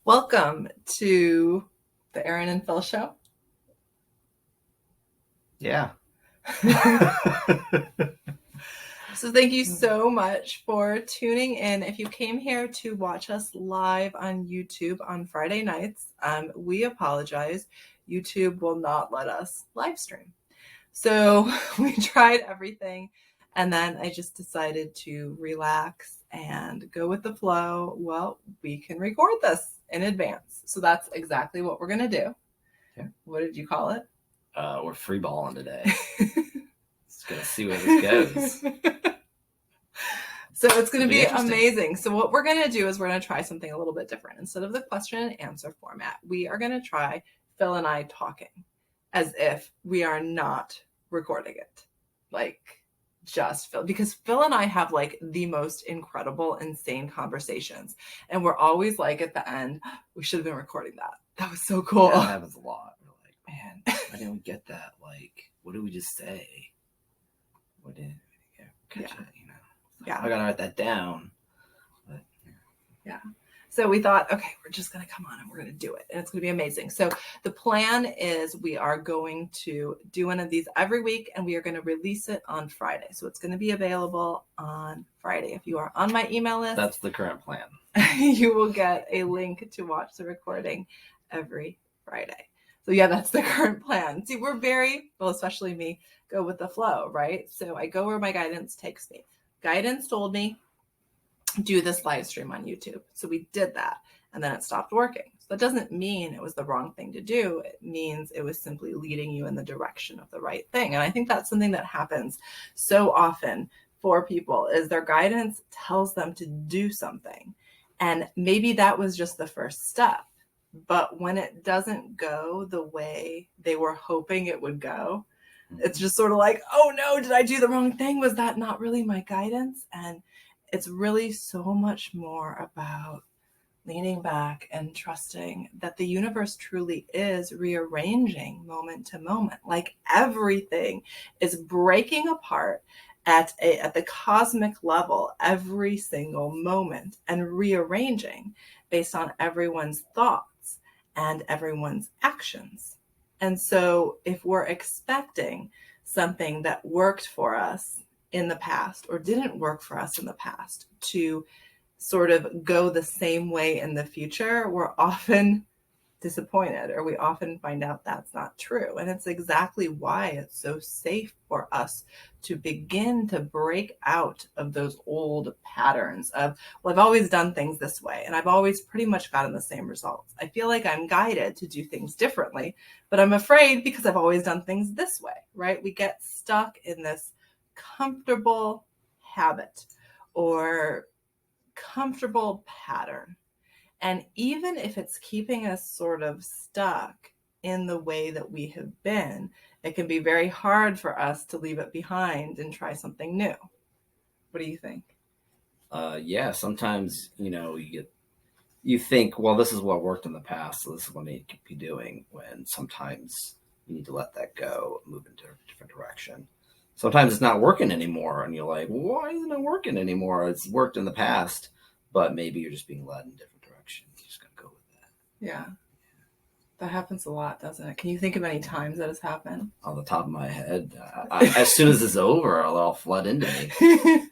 Welcome to the Erin and Phil show. Yeah. So thank you so much for tuning in. If you came here to watch us live on YouTube on Friday nights, we apologize. YouTube will not let us live stream. So we tried everything, and then I just decided to relax and go with the flow. Well, we can record this in advance. So that's exactly what we're going to do. Okay. What did you call it? We're free balling today. Just gonna see where this goes. So it's going to be amazing. So what we're going to do is we're going to try something a little bit different. Instead of the question and answer format, we are going to try Phil and I talking as if we are not recording it. Like just Phil, because Phil and I have like the most incredible, insane conversations. And we're always like at the end, we should have been recording that. That was so cool. Yeah, that happens a lot. We're like, man, I didn't get that. Like, what did we just say? What did catch it, you know? Yeah. I gotta write that down. But, yeah. So we thought, okay, we're just going to come on and we're going to do it. And it's going to be amazing. So the plan is we are going to do one of these every week and we are going to release it on Friday. So it's going to be available on Friday. If you are on my email list, that's the current plan. You will get a link to watch the recording every Friday. So yeah, that's the current plan. See, we're very, well, especially me, go with the flow, right? So I go where my guidance takes me. Guidance told me, do this live stream on YouTube. So we did that and then it stopped working. So that doesn't mean it was the wrong thing to do. It means it was simply leading you in the direction of the right thing. And I think that's something that happens so often for people is their guidance tells them to do something. And maybe that was just the first step. But when it doesn't go the way they were hoping it would go, it's just sort of like, oh no, did I do the wrong thing? Was that not really my guidance? And it's really so much more about leaning back and trusting that the universe truly is rearranging moment to moment. Like everything is breaking apart at the cosmic level every single moment and rearranging based on everyone's thoughts and everyone's actions. And so if we're expecting something that worked for us in the past or didn't work for us in the past to sort of go the same way in the future, we're often disappointed or we often find out that's not true. And it's exactly why it's so safe for us to begin to break out of those old patterns of, well, I've always done things this way and I've always pretty much gotten the same results. I feel like I'm guided to do things differently, but I'm afraid because I've always done things this way, right? We get stuck in this comfortable habit or comfortable pattern. And even if it's keeping us sort of stuck in the way that we have been, it can be very hard for us to leave it behind and try something new. What do you think? Yeah, sometimes, you think, well, this is what worked in the past, so this is what I need to be doing, when sometimes you need to let that go and move into a different direction. Sometimes it's not working anymore, and you're like, why isn't it working anymore? It's worked in the past, but maybe you're just being led in a different direction. You just got to go with that. Yeah. That happens a lot, doesn't it? Can you think of any times that has happened? On the top of my head, as soon as it's over, it'll all flood into me.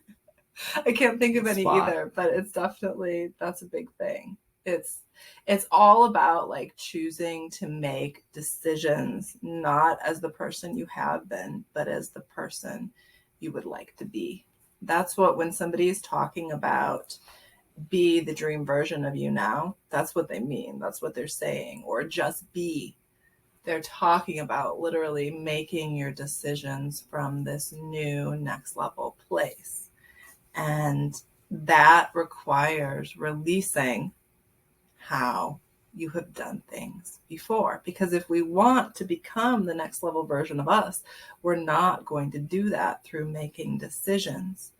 I can't think of any either, but it's definitely, that's a big thing. It's all about like choosing to make decisions, not as the person you have been, but as the person you would like to be. That's what, when somebody is talking about be the dream version of you now, that's what they mean. That's what they're saying. Or just be. They're talking about literally making your decisions from this new next level place. And that requires releasing how you have done things before. Because if we want to become the next level version of us, we're not going to do that through making decisions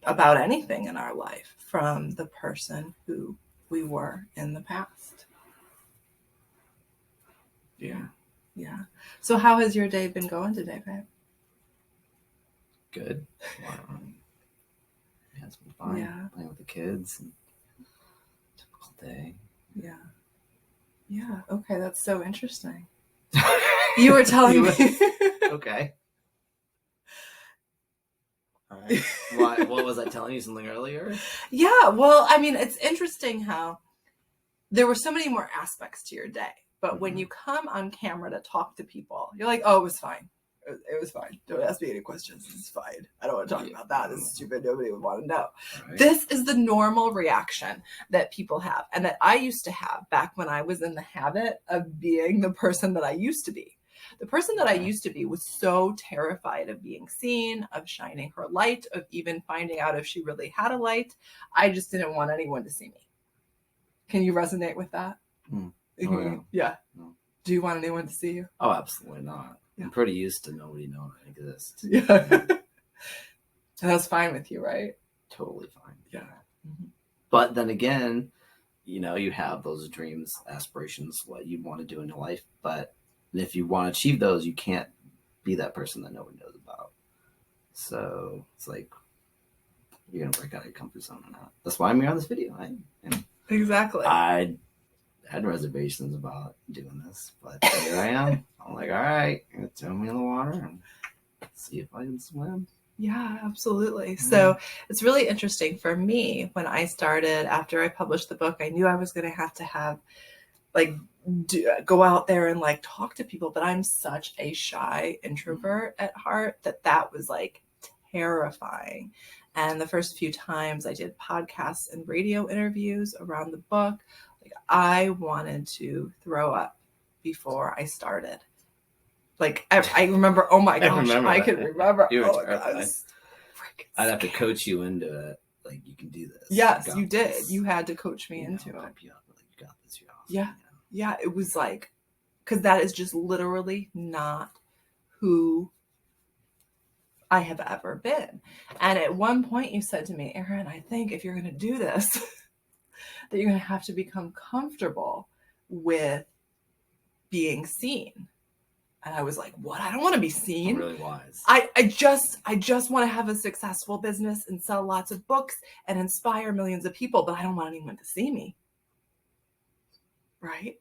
about anything in our life from the person who we were in the past. Yeah. So how has your day been going today, babe? Good. Yeah, it's been fine. Yeah. Playing with the kids. Typical day. Yeah. Yeah. Okay. That's so interesting. You were telling me. Okay. All right. What was I telling you something earlier? Yeah. Well, I mean, it's interesting how there were so many more aspects to your day. But when you come on camera to talk to people, you're like, oh, it was fine. It was fine. Don't ask me any questions. It's fine. I don't want to talk about that. It's stupid. Nobody would want to know. Right. This is the normal reaction that people have and that I used to have back when I was in the habit of being the person that I used to be. The person that I used to be was so terrified of being seen, of shining her light, of even finding out if she really had a light. I just didn't want anyone to see me. Can you resonate with that? Oh, yeah. Yeah. No. Do you want anyone to see you? Oh, absolutely not. Yeah. I'm pretty used to nobody knowing I exist. Yeah. And that's fine with you, right? Totally fine. Yeah. Mm-hmm. But then again, you have those dreams, aspirations, what you want to do in your life. But if you want to achieve those, you can't be that person that nobody knows about. So it's like you're going to break out of your comfort zone or not. That's why I'm here on this video. Exactly. I had reservations about doing this, but here I am. I'm like, all right, you're going to throw me in the water and see if I can swim. Yeah, absolutely. Mm-hmm. So it's really interesting for me when I started, after I published the book, I knew I was going to have go out there and talk to people, but I'm such a shy introvert at heart that was terrifying. And the first few times I did podcasts and radio interviews around the book, I wanted to throw up before I started. I remember, oh my gosh, I could remember. You were terrified. I'd have to coach you into it. You can do this. Yes, you did. This. You had to coach me into it. Pump you up. You got this. You're awesome. Yeah. Yeah. It was because that is just literally not who I have ever been. And at one point you said to me, Erin, I think if you're going to do this, that you're going to have to become comfortable with being seen. And I was like, what? I don't want to be seen. Really wise. I just want to have a successful business and sell lots of books and inspire millions of people, but I don't want anyone to see me. Right?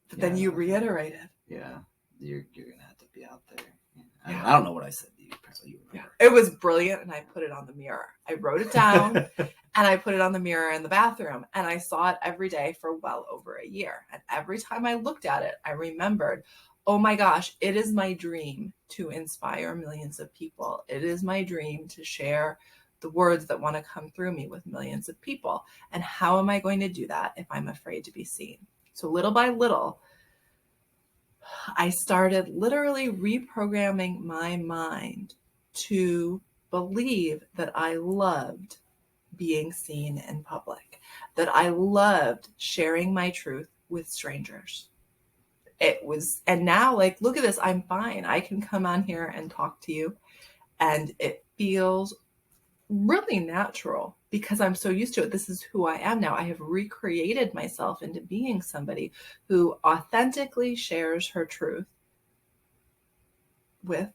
But then you reiterated. Yeah. You're going to have to be out there. Yeah. I don't know what I said to you. Apparently you remember. Yeah. It was brilliant. And I put it on the mirror. I wrote it down and I put it on the mirror in the bathroom. And I saw it every day for well over a year. And every time I looked at it, I remembered, oh my gosh, it is my dream to inspire millions of people. It is my dream to share the words that want to come through me with millions of people. And how am I going to do that if I'm afraid to be seen? So little by little, I started literally reprogramming my mind to believe that I loved being seen in public, that I loved sharing my truth with strangers. And now look at this, I'm fine. I can come on here and talk to you and it feels really natural because I'm so used to it. This is who I am now. I have recreated myself into being somebody who authentically shares her truth with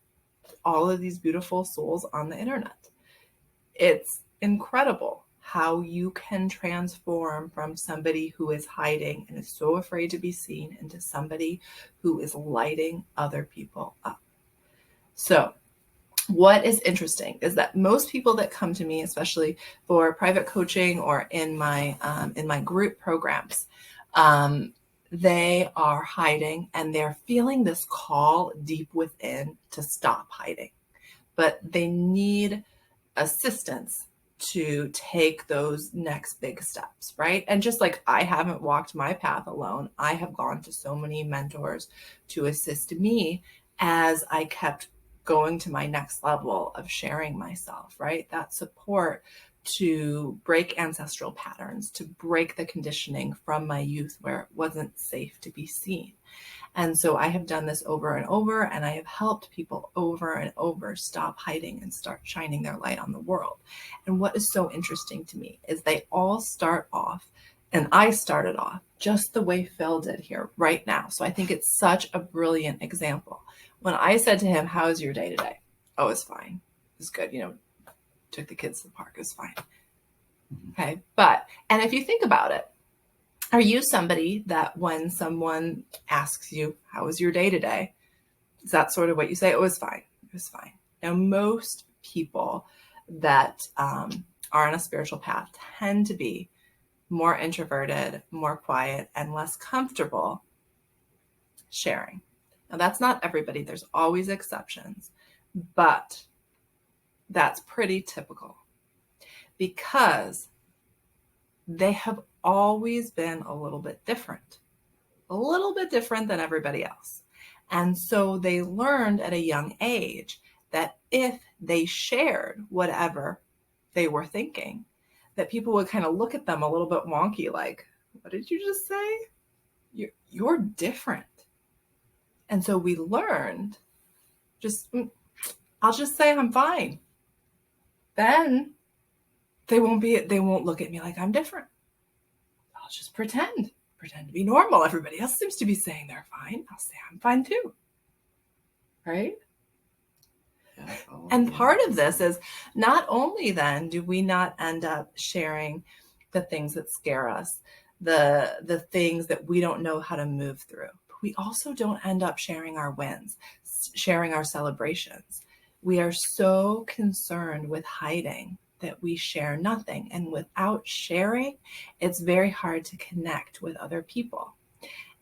all of these beautiful souls on the internet. It's incredible how you can transform from somebody who is hiding and is so afraid to be seen into somebody who is lighting other people up. So what is interesting is that most people that come to me, especially for private coaching or in my group programs, they are hiding and they're feeling this call deep within to stop hiding, but they need assistance to take those next big steps, right? And just like I haven't walked my path alone, I have gone to so many mentors to assist me as I kept going to my next level of sharing myself, right? That support to break ancestral patterns, to break the conditioning from my youth where it wasn't safe to be seen. And so I have done this over and over, and I have helped people over and over stop hiding and start shining their light on the world. And what is so interesting to me is they all start off, and I started off just the way Phil did here right now. So I think it's such a brilliant example. When I said to him, how's your day today? Oh, it's fine. It's good. Took the kids to the park. It was fine. Okay. And if you think about it, Are you somebody that when someone asks you, how was your day today? Is that sort of what you say? It was fine. It was fine. Now, most people that are on a spiritual path tend to be more introverted, more quiet, and less comfortable sharing. Now, that's not everybody. There's always exceptions, but that's pretty typical because they have always been a little bit different than everybody else. And so they learned at a young age that if they shared whatever they were thinking, that people would kind of look at them a little bit wonky, like, what did you just say? You're different. And so we learned I'll just say I'm fine. Then they won't look at me like I'm different. I'll just pretend to be normal. Everybody else seems to be saying they're fine. I'll say I'm fine too. Right? Yeah, and part of this is not only then do we not end up sharing the things that scare us, the things that we don't know how to move through, but we also don't end up sharing our wins, sharing our celebrations. We are so concerned with hiding that we share nothing. And without sharing, it's very hard to connect with other people.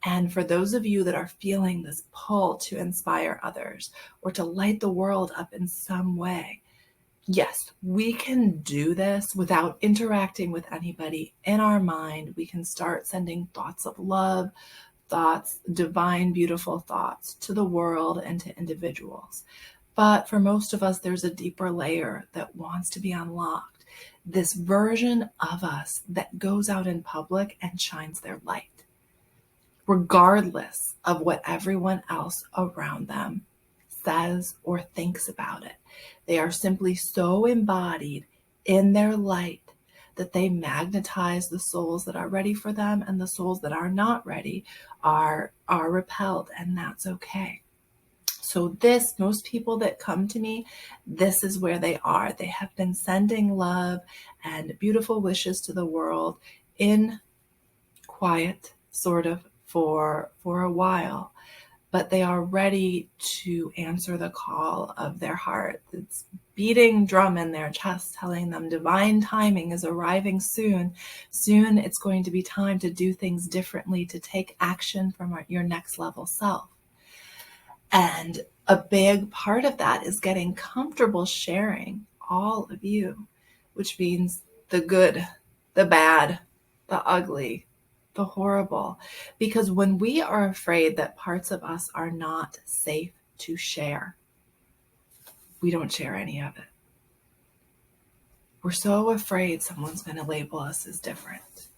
And for those of you that are feeling this pull to inspire others or to light the world up in some way, yes, we can do this without interacting with anybody in our mind. We can start sending thoughts of love, thoughts, divine, beautiful thoughts to the world and to individuals. But for most of us, there's a deeper layer that wants to be unlocked. This version of us that goes out in public and shines their light, regardless of what everyone else around them says or thinks about it. They are simply so embodied in their light that they magnetize the souls that are ready for them, and the souls that are not ready are repelled, and that's okay. So most people that come to me, this is where they are. They have been sending love and beautiful wishes to the world in quiet, sort of, for a while, but they are ready to answer the call of their heart. It's beating drum in their chest, telling them divine timing is arriving soon. Soon it's going to be time to do things differently, to take action from your next level self. And a big part of that is getting comfortable sharing all of you, which means the good, the bad, the ugly, the horrible. Because when we are afraid that parts of us are not safe to share, we don't share any of it. We're so afraid someone's going to label us as different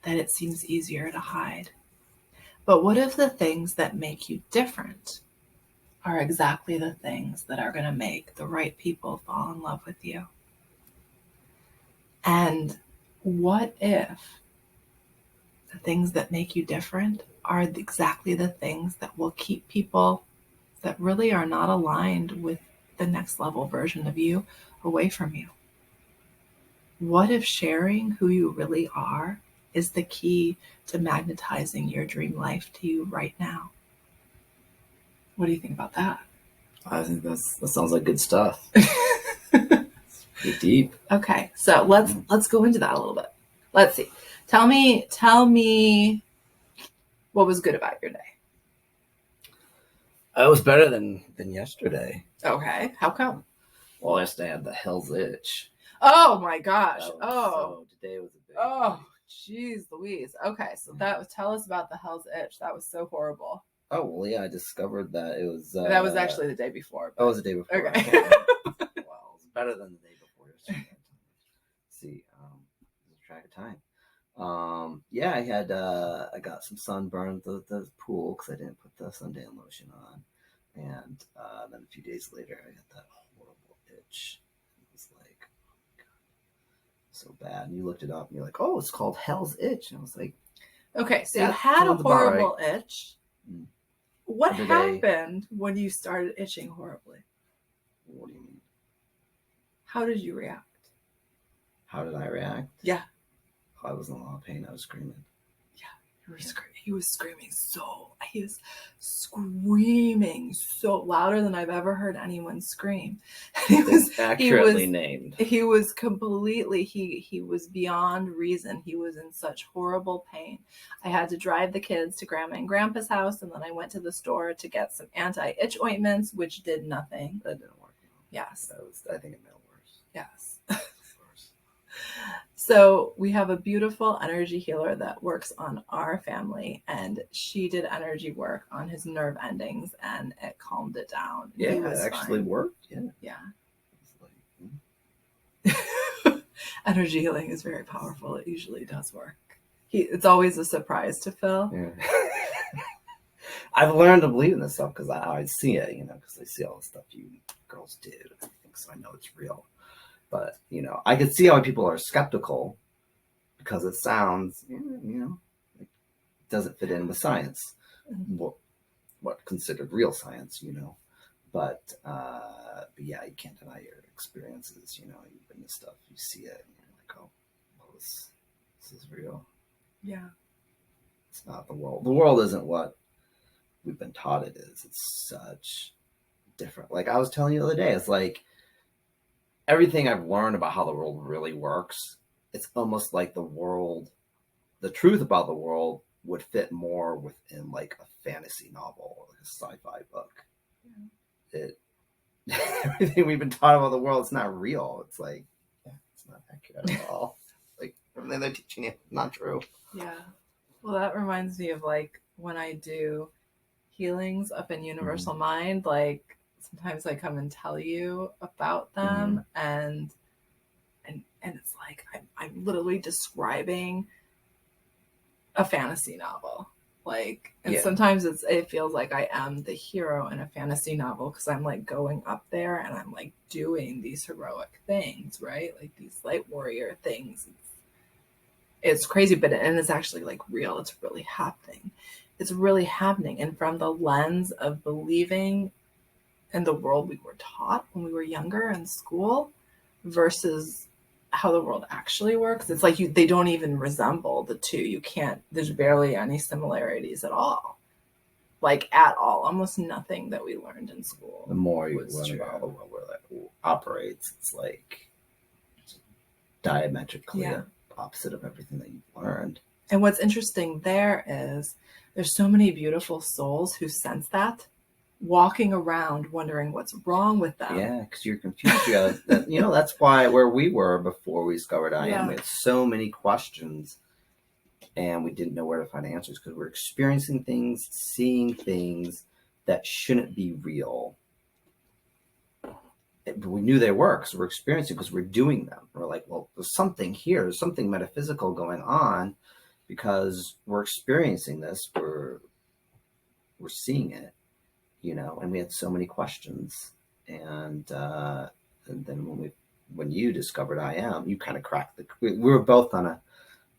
that it seems easier to hide. But what if the things that make you different are exactly the things that are going to make the right people fall in love with you? And what if the things that make you different are exactly the things that will keep people that really are not aligned with the next level version of you away from you? What if sharing who you really are is the key to magnetizing your dream life to you right now? What do you think about that? I think that sounds like good stuff. Pretty deep. Okay, so let's go into that a little bit. Let's see. Tell me what was good about your day. It was better than yesterday. Okay, how come? Well, yesterday I had the hell's itch. Oh my gosh. So today was a big jeez Louise. Okay, so tell us about the hell's itch. That was so horrible. Oh, well, yeah, I discovered that it was... that was actually the day before. But... Oh, it was the day before. Okay. Well, it was better than the day before yesterday. Let's see, track of time. Yeah, I got some sunburn at the pool because I didn't put the suntan lotion on. And then a few days later, I got that horrible itch. It was like, oh my God, so bad. And you looked it up and you're like, oh, it's called hell's itch. And I was like, okay, so you had a horrible itch. Mm. What happened when you started itching horribly? What do you mean? How did you react? How did I react? Yeah. I was in a lot of pain. I was screaming. He was screaming so louder than I've ever heard anyone scream. Accurately named. He was completely, he was beyond reason. He was in such horrible pain. I had to drive the kids to Grandma and Grandpa's house, and then I went to the store to get some anti-itch ointments, which did nothing. That didn't work. Yes. I think it made it worse. Yes. So we have a beautiful energy healer that works on our family, and she did energy work on his nerve endings, and it calmed it down. Yeah, it actually worked. Yeah. Energy healing is very powerful. It usually does work. It's always a surprise to Phil. Yeah. I've learned to believe in this stuff because I see it, because I see all the stuff you girls do. I think so. I know it's real. But, I could see how people are skeptical because it sounds, it doesn't fit in with science. What considered real science, But yeah, you can't deny your experiences, you've been to stuff, you see it, and you're like, oh, well, this is real. Yeah. It's not the world. The world isn't what we've been taught it is. It's such different. Like I was telling you the other day, it's like, everything I've learned about how the world really works, it's almost like the truth about the world would fit more within like a fantasy novel, like a sci-fi book. Yeah. Everything we've been taught about the world, it's not real. It's like, it's not accurate at all. Like everything they're teaching you, not true. Yeah. Well, that reminds me of like when I do healings up in Universal Mind, like sometimes I come and tell you about them, and it's like I'm literally describing a fantasy novel. Like, and sometimes it feels like I am the hero in a fantasy novel because I'm like going up there and I'm like doing these heroic things, right? Like these light warrior things. It's crazy, but it's actually like real. It's really happening. It's really happening, and from the lens of believing in the world we were taught when we were younger in school versus how the world actually works. It's like they don't even resemble the two. There's barely any similarities at all. Like at all. Almost nothing that we learned in school. The more you learn about the world where that operates, it's like diametrically opposite of everything that you've learned. And what's interesting there is there's so many beautiful souls who sense that, walking around wondering what's wrong with them. Yeah, because you're confused. That's why where we were before we discovered I am. We had so many questions, and we didn't know where to find answers because we're experiencing things, seeing things that shouldn't be real. But we knew they were because we're experiencing because we're doing them. We're like, well, there's something here. There's something metaphysical going on because we're experiencing this. We're seeing it. And we had so many questions, and then when you discovered I am, you kind of cracked we were both on a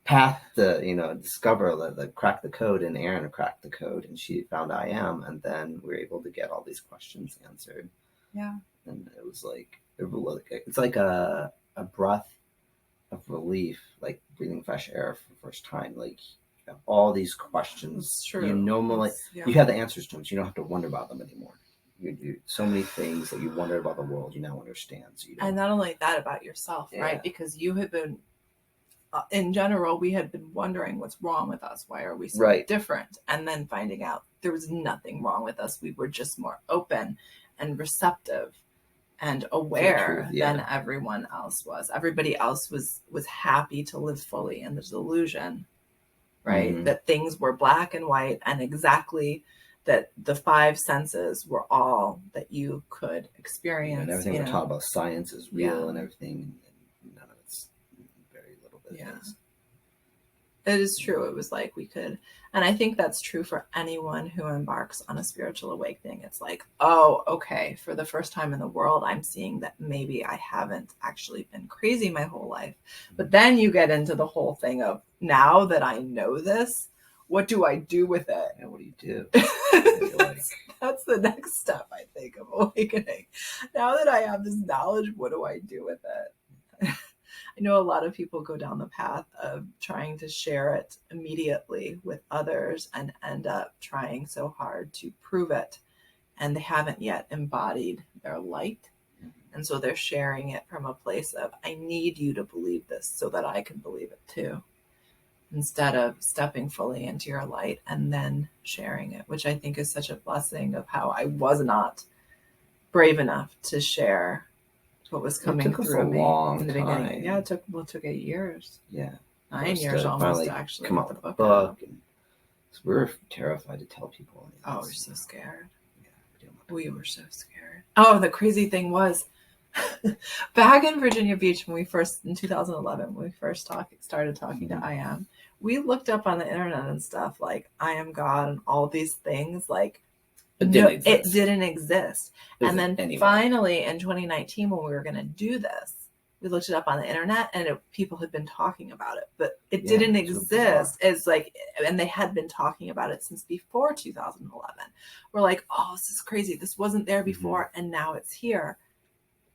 path to discover crack the code, and Erin cracked the code, and she found I am, and then we were able to get all these questions answered. Yeah, and it was like it's like a breath of relief, like breathing fresh air for the first time, like. All these questions you normally you have the answers to them, so you don't have to wonder about them anymore. You so many things that you wondered about the world you now understand, and not only that about yourself, right? Because you had been in general, we had been wondering what's wrong with us, why are we so different, and then finding out there was nothing wrong with us. We were just more open and receptive and aware than everyone else was. Everybody else was happy to live fully in the delusion, right? That things were black and white, and exactly that the five senses were all that you could experience. And everything we're taught about science is real and everything, and none of it's very little bit is. It is true. It was like we could, and I think that's true for anyone who embarks on a spiritual awakening. It's like, oh, okay, for the first time in the world, I'm seeing that maybe I haven't actually been crazy my whole life. But then you get into the whole thing of, now that I know this, what do I do with it? Yeah, what do you do? That's the next step, I think, of awakening. Now that I have this knowledge, what do I do with it? I know a lot of people go down the path of trying to share it immediately with others and end up trying so hard to prove it. And they haven't yet embodied their light. And so they're sharing it from a place of, I need you to believe this so that I can believe it too, instead of stepping fully into your light and then sharing it, which I think is such a blessing of how I was not brave enough to share what was coming through me in the beginning. Yeah, it took 8 years. Yeah. 9 years almost to actually come get up the with a book out. We're terrified to tell people. Oh, we're so scared. Yeah, we were so scared. Oh, the crazy thing was, back in Virginia Beach when we first, in 2011, when we first started talking to I Am, we looked up on the internet and stuff like I Am God and all these things, like it didn't exist. And then finally in 2019, when we were going to do this, we looked it up on the internet and people had been talking about it, but it didn't exist. It's like, and they had been talking about it since before 2011. We're like, oh, this is crazy. This wasn't there before, and now it's here.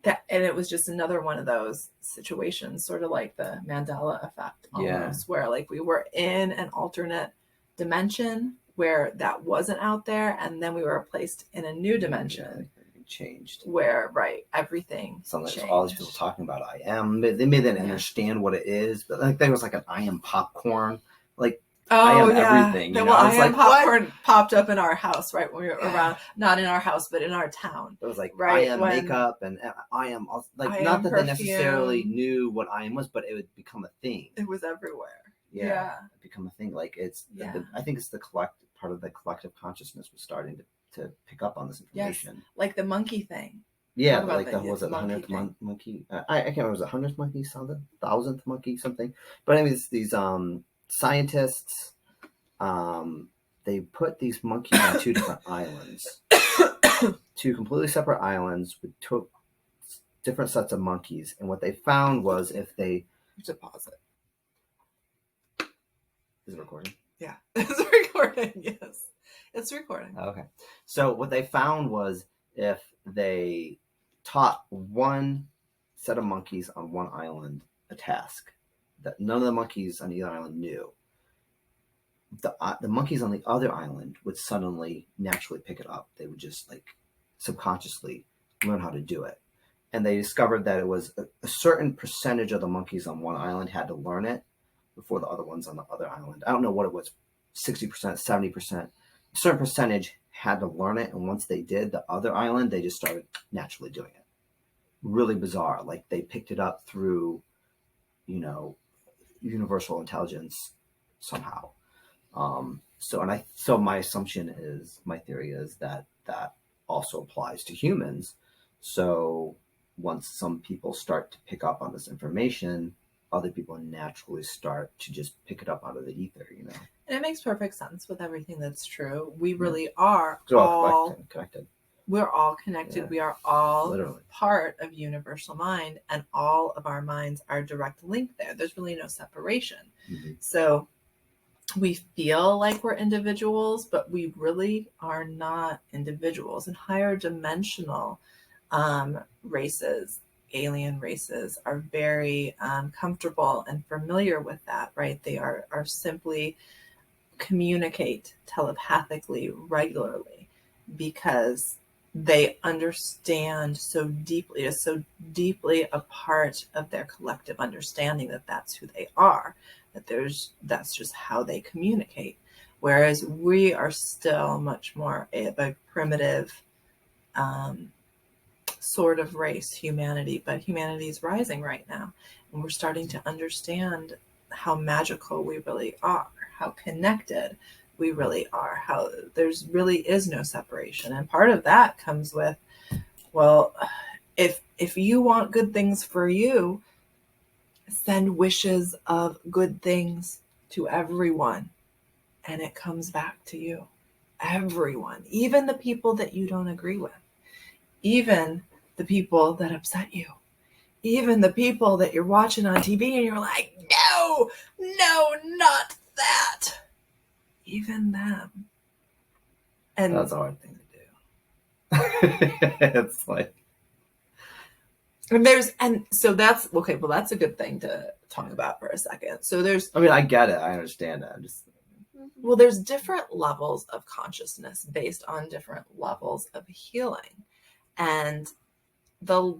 And it was just another one of those situations, sort of like the Mandela effect almost, where like we were in an alternate dimension where that wasn't out there, and then we were placed in a new dimension. Changed, where everything something changed. All these people talking about I Am, they may then understand what it is, but like there was like an I Am popcorn, like I Am everything. Well, I Am popcorn popped up in our house right when we were around, not in our house but in our town. It was like I Am makeup and I Am, like not that perfume. They necessarily knew what I Am was, but it would become a thing. It was everywhere. It become a thing. Like it's I think it's the part of the collective consciousness was starting to pick up on this information. Yes, like the monkey thing. Yeah, like that was it, the 100th monkey. I can't remember, was it 100th monkey, 1,000th monkey, something. But anyways, these scientists, they put these monkeys on 2 different islands, 2 completely separate islands with 2 different sets of monkeys. And what they found was if they pause it. Is it recording? Yeah, it's recording. Yes, it's recording. Okay. So what they found was if they taught one set of monkeys on one island a task that none of the monkeys on either island knew, the monkeys on the other island would suddenly naturally pick it up. They would just like subconsciously learn how to do it. And they discovered that it was a certain percentage of the monkeys on one island had to learn it before the other ones on the other island. I don't know what it was, 60%, 70%. A certain percentage had to learn it. And once they did, the other island, they just started naturally doing it. Really bizarre. Like they picked it up through, universal intelligence somehow. So my assumption is, my theory is that also applies to humans. So once some people start to pick up on this information, other people naturally start to just pick it up out of the ether, And it makes perfect sense with everything that's true. We really are all connected. We're all connected. Yeah. We are all literally part of universal mind, and all of our minds are direct linked there. There's really no separation. Mm-hmm. So we feel like we're individuals, but we really are not individuals. And higher dimensional races, alien races, are very comfortable and familiar with that, right? They are simply communicate telepathically regularly because they understand so deeply, is so deeply a part of their collective understanding that that's who they are, that's just how they communicate. Whereas we are still much more a primitive sort of race, humanity, but humanity is rising right now. And we're starting to understand how magical we really are, how connected we really are, how there's really is no separation. And part of that comes with, well, if you want good things for you, send wishes of good things to everyone, and it comes back to you. Everyone, even the people that you don't agree with, even the people that upset you, even the people that you're watching on TV and you're like, no, not that. Even them. And that's a hard thing to do. It's like, And so that's okay. Well, that's a good thing to talk about for a second. So I mean, I get it. I understand it. I'm just. well, there's different levels of consciousness based on different levels of healing. And the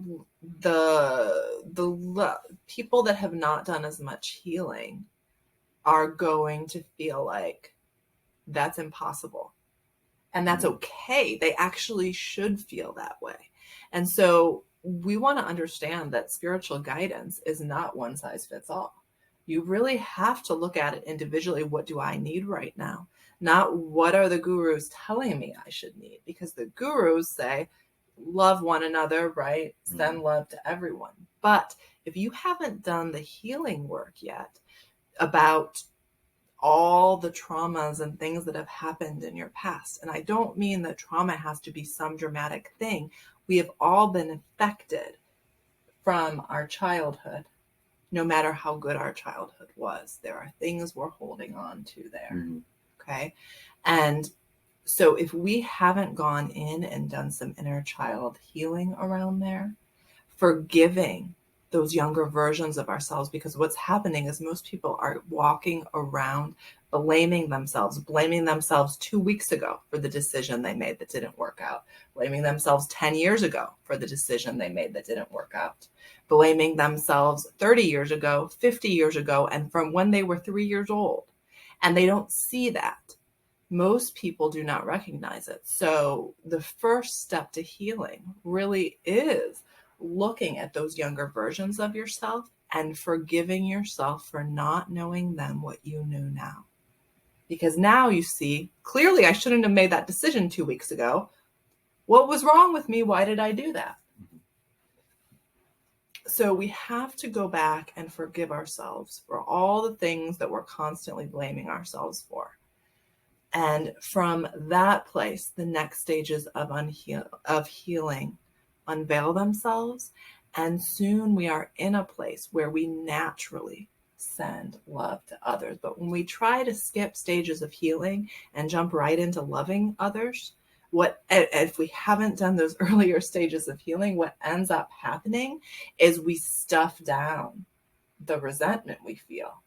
people that have not done as much healing are going to feel like that's impossible. And that's okay. They actually should feel that way. And so we want to understand that spiritual guidance is not one size fits all. You really have to look at it individually. What do I need right now? Not what are the gurus telling me I should need? Because the gurus say, love one another, right? Send love to everyone. But if you haven't done the healing work yet about all the traumas and things that have happened in your past. And I don't mean that trauma has to be some dramatic thing. We have all been affected from our childhood, no matter how good our childhood was. There are things we're holding on to there. Mm-hmm. Okay. And so if we haven't gone in and done some inner child healing around there, forgiving those younger versions of ourselves, because what's happening is most people are walking around blaming themselves 2 weeks ago for the decision they made that didn't work out, blaming themselves 10 years ago for the decision they made that didn't work out, blaming themselves 30 years ago, 50 years ago, and from when they were 3 years old. And they don't see that. Most people do not recognize it. So the first step to healing really is looking at those younger versions of yourself and forgiving yourself for not knowing then what you know now. Because now you see, clearly I shouldn't have made that decision 2 weeks ago. What was wrong with me? Why did I do that? So we have to go back and forgive ourselves for all the things that we're constantly blaming ourselves for. And from that place, the next stages of healing unveil themselves. And soon we are in a place where we naturally send love to others. But when we try to skip stages of healing and jump right into loving others, if we haven't done those earlier stages of healing, what ends up happening is we stuff down the resentment we feel.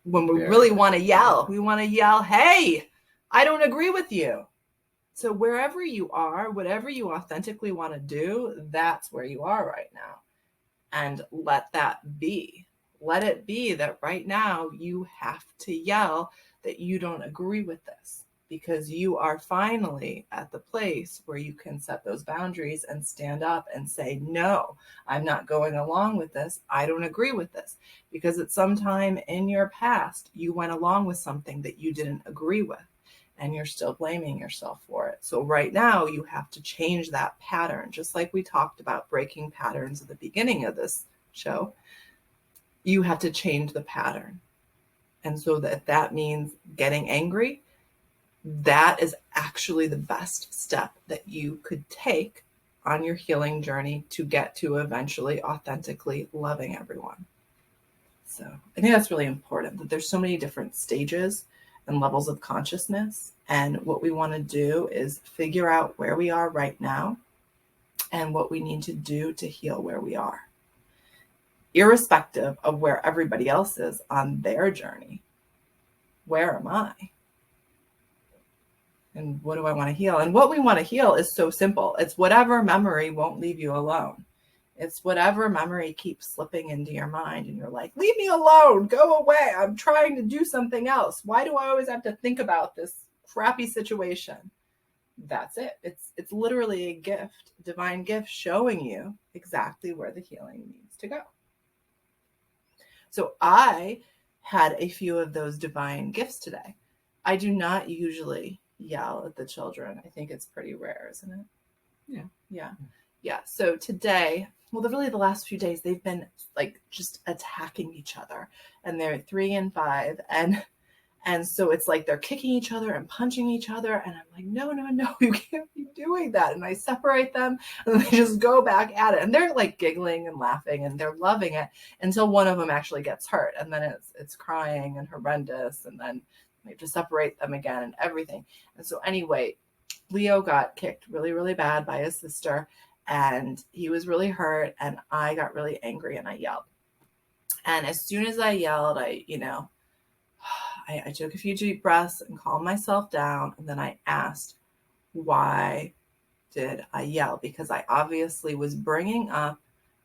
When we really want to yell, we want to yell, hey, I don't agree with you. So wherever you are, whatever you authentically want to do, that's where you are right now. And let that be. Let it be that right now you have to yell that you don't agree with this, because you are finally at the place where you can set those boundaries and stand up and say, no, I'm not going along with this. I don't agree with this. Because at some time in your past, you went along with something that you didn't agree with, and you're still blaming yourself for it. So right now you have to change that pattern, just like we talked about breaking patterns at the beginning of this show. You have to change the pattern. And so that means getting angry. That is actually the best step that you could take on your healing journey to get to eventually authentically loving everyone. So I think that's really important, that there's so many different stages and levels of consciousness. And what we want to do is figure out where we are right now and what we need to do to heal where we are, irrespective of where everybody else is on their journey. Where am I? And what do I want to heal? And what we want to heal is so simple. It's whatever memory won't leave you alone. It's whatever memory keeps slipping into your mind and you're like, leave me alone, go away. I'm trying to do something else. Why do I always have to think about this crappy situation? That's it. It's literally a gift, divine gift, showing you exactly where the healing needs to go. So I had a few of those divine gifts today. I do not usually yell at the children. I think it's pretty rare, isn't it? Yeah. So today, well, the last few days, they've been like just attacking each other, and they're 3 and 5. And so it's like they're kicking each other and punching each other. And I'm like, no, you can't be doing that. And I separate them and they just go back at it. And they're like giggling and laughing and they're loving it until one of them actually gets hurt. And then it's crying and horrendous. And then we have to separate them again and everything. And so anyway, Leo got kicked really, really bad by his sister. and he was really hurt, and I got really angry and I yelled. And as soon as I yelled, I took a few deep breaths and calmed myself down. And then I asked, why did I yell? Because I obviously was bringing up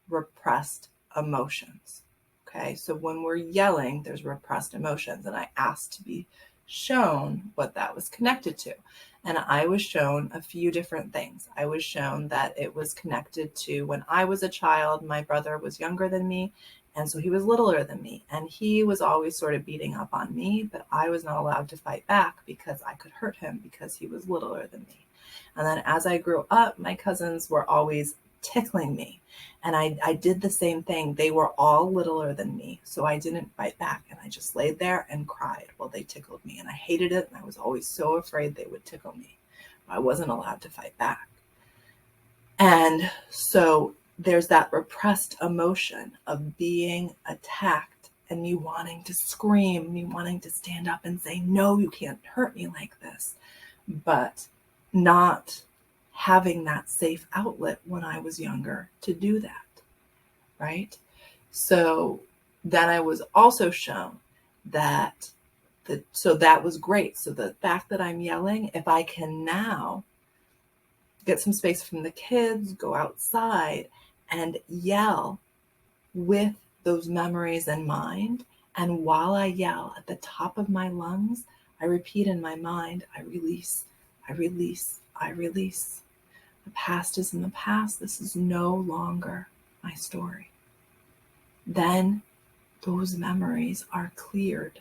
repressed emotions. Okay. So when we're yelling, there's repressed emotions. And I asked to be shown what that was connected to. And I was shown a few different things. I was shown that it was connected to when I was a child, my brother was younger than me. And so he was littler than me. And he was always sort of beating up on me, but I was not allowed to fight back because I could hurt him because he was littler than me. And then as I grew up, my cousins were always tickling me. And I did the same thing. They were all littler than me. So I didn't fight back. And I just laid there and cried while they tickled me. And I hated it. And I was always so afraid they would tickle me. I wasn't allowed to fight back. And so there's that repressed emotion of being attacked and me wanting to scream, me wanting to stand up and say, no, you can't hurt me like this. But not having that safe outlet when I was younger to do that, right? So then I was also shown that so that was great. So the fact that I'm yelling, if I can now get some space from the kids, go outside and yell with those memories in mind. And while I yell at the top of my lungs, I repeat in my mind, I release, I release, I release. The past is in the past. This is no longer my story. Then those memories are cleared.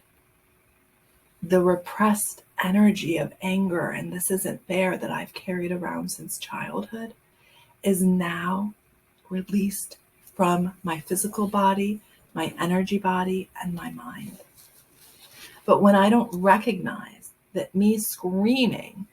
The repressed energy of anger, and this isn't fair, that I've carried around since childhood, is now released from my physical body, my energy body, and my mind. But when I don't recognize that me screaming,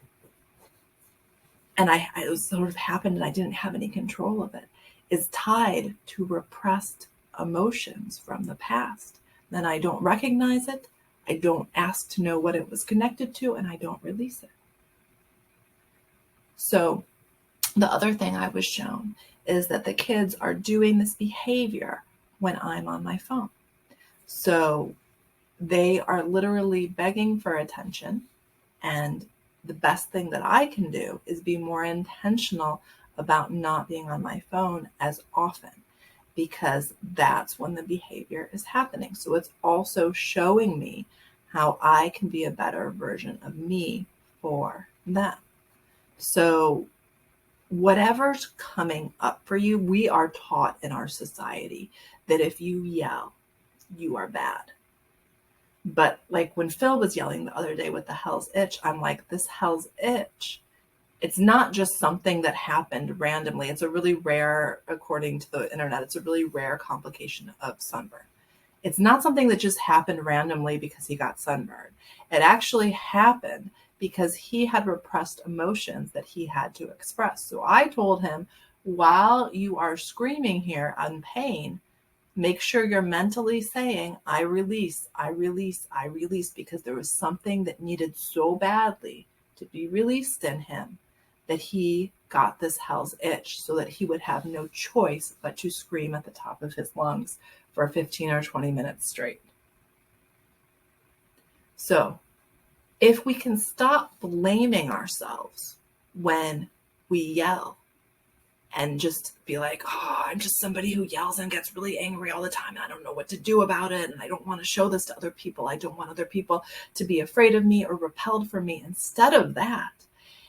and it was sort of happened and I didn't have any control of it, is tied to repressed emotions from the past, then I don't recognize it, I don't ask to know what it was connected to, and I don't release it. So the other thing I was shown is that the kids are doing this behavior when I'm on my phone. So they are literally begging for attention. And the best thing that I can do is be more intentional about not being on my phone as often, because that's when the behavior is happening. So it's also showing me how I can be a better version of me for them. So whatever's coming up for you, we are taught in our society that if you yell, you are bad. But like when Phil was yelling the other day with the hell's itch, I'm like, this hell's itch, it's not just something that happened randomly. It's a really rare, according to the internet, it's a really rare complication of sunburn. It's not something that just happened randomly because he got sunburned. It actually happened because he had repressed emotions that he had to express. So I told him, while you are screaming here on pain, make sure you're mentally saying, I release, I release, I release, because there was something that needed so badly to be released in him that he got this hell's itch, so that he would have no choice but to scream at the top of his lungs for 15 or 20 minutes straight. So if we can stop blaming ourselves when we yell and just be like, oh, I'm just somebody who yells and gets really angry all the time, and I don't know what to do about it, and I don't want to show this to other people. I don't want other people to be afraid of me or repelled from me. Instead of that,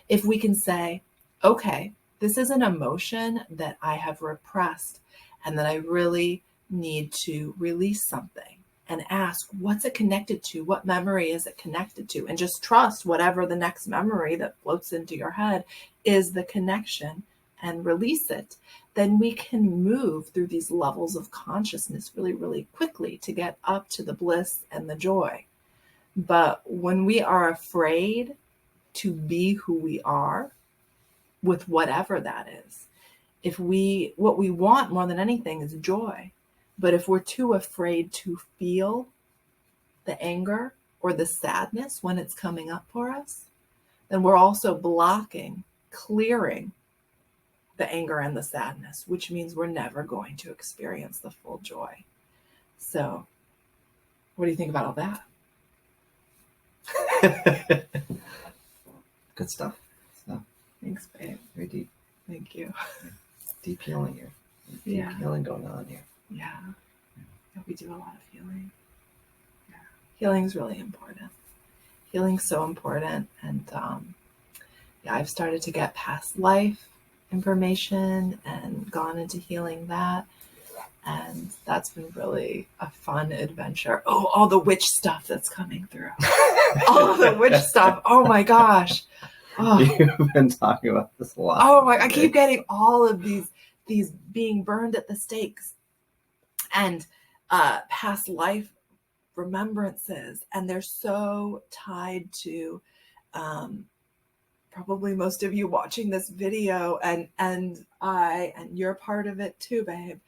if we can say, okay, this is an emotion that I have repressed and that I really need to release something, and ask, what's it connected to? What memory is it connected to? And just trust whatever the next memory that floats into your head is the connection, and release it. Then we can move through these levels of consciousness really, really quickly to get up to the bliss and the joy. But when we are afraid to be who we are, with whatever that is, what we want more than anything is joy. But if we're too afraid to feel the anger or the sadness when it's coming up for us, then we're also blocking, clearing the anger and the sadness, which means we're never going to experience the full joy. So what do you think about all that? Good stuff. Thanks, babe. Very deep. Thank you. Deep healing here. Deep healing going on here. Yeah. We do a lot of healing. Yeah. Healing is really important. Healing's so important. And I've started to get past life information and gone into healing that. And that's been really a fun adventure. Oh, all the witch stuff that's coming through. All the witch stuff. Oh my gosh. Oh. You've been talking about this a lot. Oh my, I keep getting all of these being burned at the stakes and past life remembrances. And they're so tied to probably most of you watching this video and you're part of it too, babe.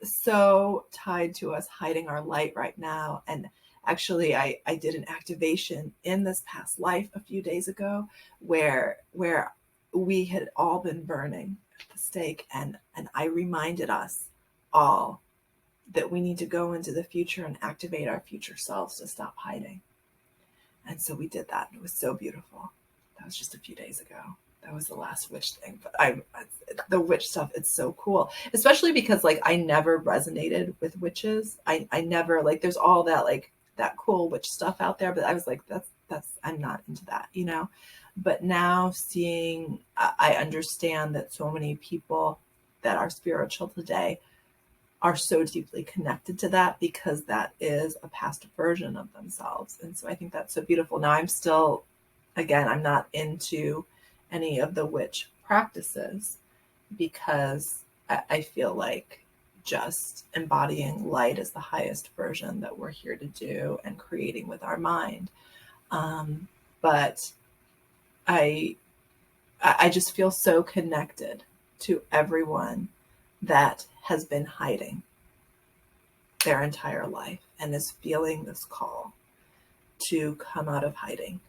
So tied to us hiding our light right now. And actually, I did an activation in this past life a few days ago where we had all been burning at the stake. And I reminded us all that we need to go into the future and activate our future selves to stop hiding. And so we did that. It was so beautiful. That was just a few days ago. That was the last witch thing. But the witch stuff, it's so cool. Especially because like I never resonated with witches. I never, like, there's all that like that cool witch stuff out there, but I was like, that's I'm not into that, you know. But now seeing, I understand that so many people that are spiritual today are so deeply connected to that because that is a past version of themselves. And so I think that's so beautiful. Now I'm still, again, I'm not into any of the witch practices because I feel like just embodying light is the highest version that we're here to do and creating with our mind. But I just feel so connected to everyone that has been hiding their entire life and is feeling this call to come out of hiding,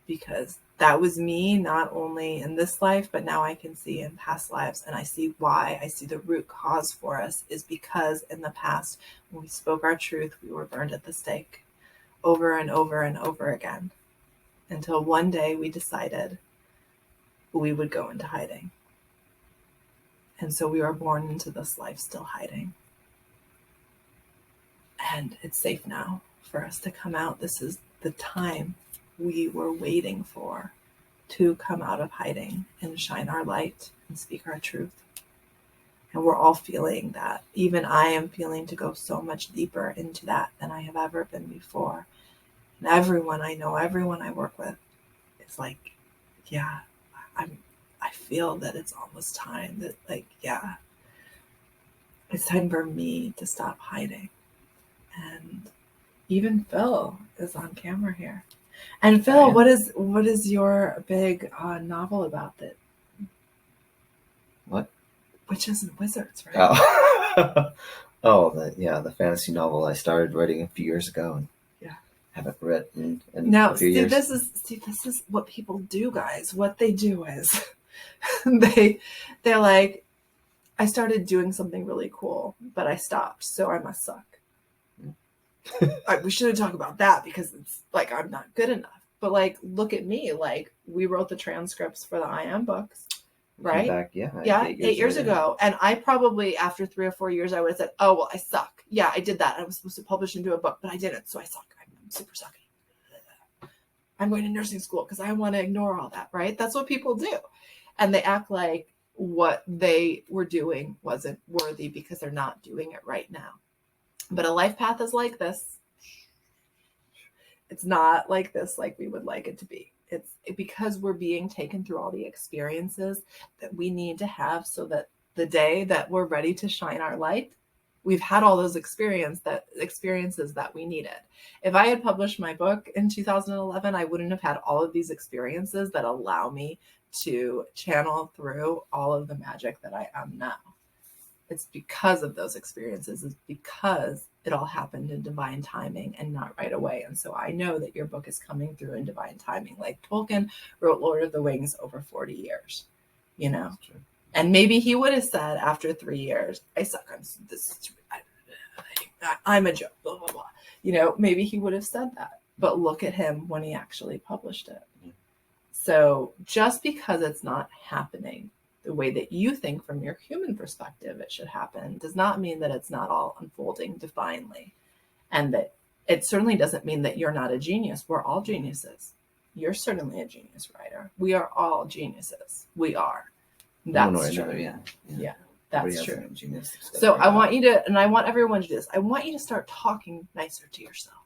because that was me, not only in this life, but now I can see in past lives. And I see why. I see the root cause for us is because in the past, when we spoke our truth, we were burned at the stake over and over and over again, until one day we decided we would go into hiding. And so we were born into this life still hiding. And it's safe now for us to come out. This is the time we were waiting for, to come out of hiding and shine our light and speak our truth. And we're all feeling that. Even I am feeling to go so much deeper into that than I have ever been before. And everyone I know, everyone I work with, is like, yeah, I feel that it's almost time that, like, yeah, it's time for me to stop hiding. And even Phil is on camera here. And Phil, what is your big novel about that? What? Witches and Wizards, right? Oh, the fantasy novel I started writing a few years ago and haven't written in a few years. This is what people do, guys. What they do is they're like, I started doing something really cool, but I stopped, so I must suck. We shouldn't talk about that because it's like I'm not good enough. But like, look at me. Like, we wrote the transcripts for the I Am books, right? Back, 8 years ago. And I probably, after 3 or 4 years, I would have said, oh, well, I suck. Yeah, I did that. I was supposed to publish into a book, but I didn't. So I suck. I'm super sucky. I'm going to nursing school because I want to ignore all that, right? That's what people do. And they act like what they were doing wasn't worthy because they're not doing it right now. But a life path is like this. It's not like this like we would like it to be. It's because we're being taken through all the experiences that we need to have so that the day that we're ready to shine our light, we've had all those experiences that we needed. If I had published my book in 2011, I wouldn't have had all of these experiences that allow me to channel through all of the magic that I am now. It's because of those experiences. It's because it all happened in divine timing and not right away. And so I know that your book is coming through in divine timing. Like Tolkien wrote Lord of the Rings over 40 years. you know? That's true. And maybe he would have said after 3 years, I suck. I'm a joke, blah, blah, blah. You know, maybe he would have said that. But look at him when he actually published it. Yeah. So just because it's not happening the way that you think from your human perspective it should happen does not mean that it's not all unfolding divinely. And that it certainly doesn't mean that you're not a genius. We're all geniuses. You're certainly a genius writer. We are all geniuses. We are. That's true. Another, Yeah, that's Everybody true. has their own genius. So I want you to, and I want everyone to do this. I want you to start talking nicer to yourself.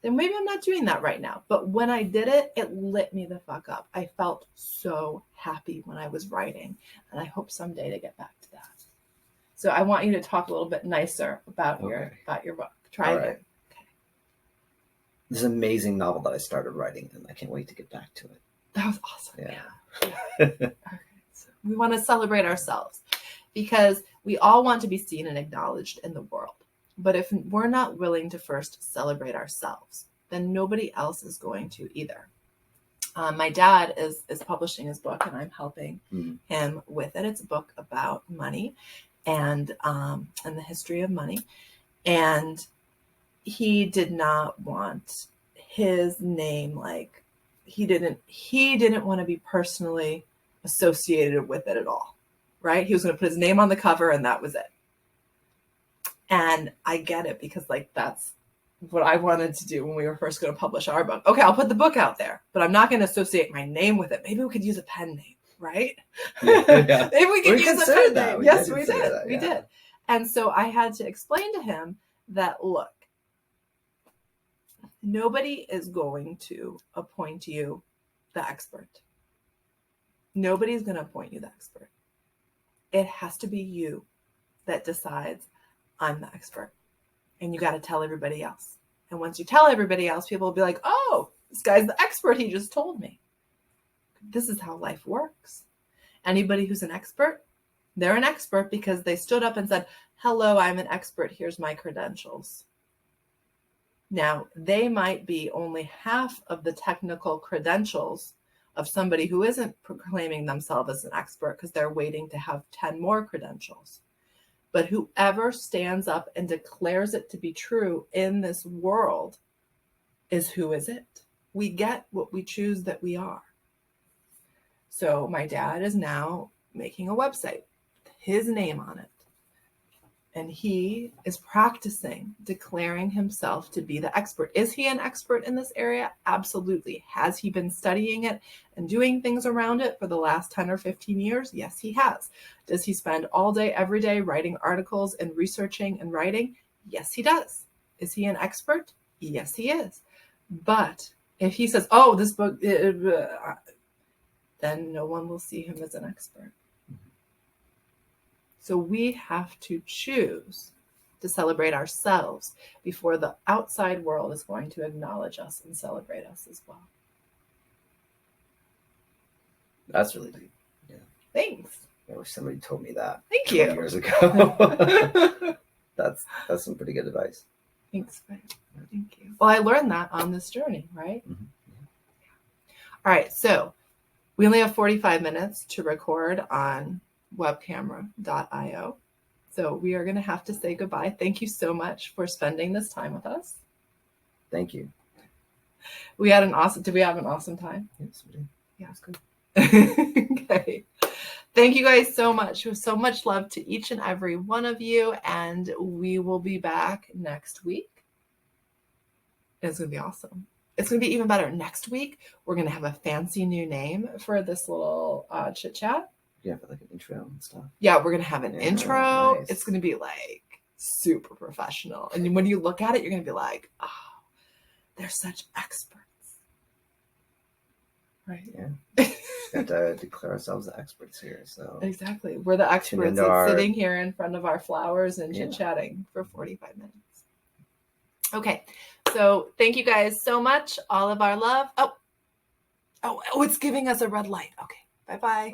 Then maybe I'm not doing that right now, but when I did it, it lit me the fuck up. I felt so happy when I was writing, and I hope someday to get back to that. So I want you to talk a little bit nicer about your book. Try All again. right. Okay. This amazing novel that I started writing, and I can't wait to get back to it. That was awesome. Yeah. Okay. So we want to celebrate ourselves because we all want to be seen and acknowledged in the world. But if we're not willing to first celebrate ourselves, then nobody else is going to either. My dad is publishing his book, and I'm helping him with it. It's a book about money and the history of money. And he did not want his name, like he didn't want to be personally associated with it at all, right? He was going to put his name on the cover, and that was it. And I get it, because like that's what I wanted to do when we were first going to publish our book. Okay, I'll put the book out there, but I'm not going to associate my name with it. Maybe we could use a pen name, right? Yeah. Maybe we could use a pen name. Yes, we did. We did. And so I had to explain to him that, look, nobody is going to appoint you the expert. Nobody's going to appoint you the expert. It has to be you that decides, I'm the expert. And you got to tell everybody else. And once you tell everybody else, people will be like, oh, this guy's the expert. He just told me. This is how life works. Anybody who's an expert, they're an expert because they stood up and said, hello, I'm an expert. Here's my credentials. Now, they might be only half of the technical credentials of somebody who isn't proclaiming themselves as an expert because they're waiting to have 10 more credentials. But whoever stands up and declares it to be true in this world is who is it. We get what we choose that we are. So my dad is now making a website, his name on it. And he is practicing declaring himself to be the expert. Is he an expert in this area? Absolutely. Has he been studying it and doing things around it for the last 10 or 15 years? Yes, he has. Does he spend all day, every day writing articles and researching and writing? Yes, he does. Is he an expert? Yes, he is. But if he says, oh, this book, then no one will see him as an expert. So we have to choose to celebrate ourselves before the outside world is going to acknowledge us and celebrate us as well. That's really deep. Yeah. Thanks. I wish somebody told me that. Thank you. Years ago. That's some pretty good advice. Thanks. Thank you. Well, I learned that on this journey, right? Mm-hmm. All right. So we only have 45 minutes to record on webcamera.io. So we are going to have to say goodbye. Thank you so much for spending this time with us. Thank you. Did we have an awesome time? Yes, we did. Yeah, it's good. Okay. Thank you guys so much. With so much love to each and every one of you. And we will be back next week. It's going to be awesome. It's going to be even better. Next week, we're going to have a fancy new name for this little chit chat. Yeah, for like an intro and stuff. Yeah, we're going to have an intro. Nice. It's going to be like super professional. And when you look at it, you're going to be like, oh, they're such experts. Right? Yeah. Just got to declare ourselves the experts here. So exactly. We're the experts sitting here in front of our flowers and chit-chatting for 45 minutes. Okay. So thank you guys so much. All of our love. Oh, it's giving us a red light. Okay. Bye-bye.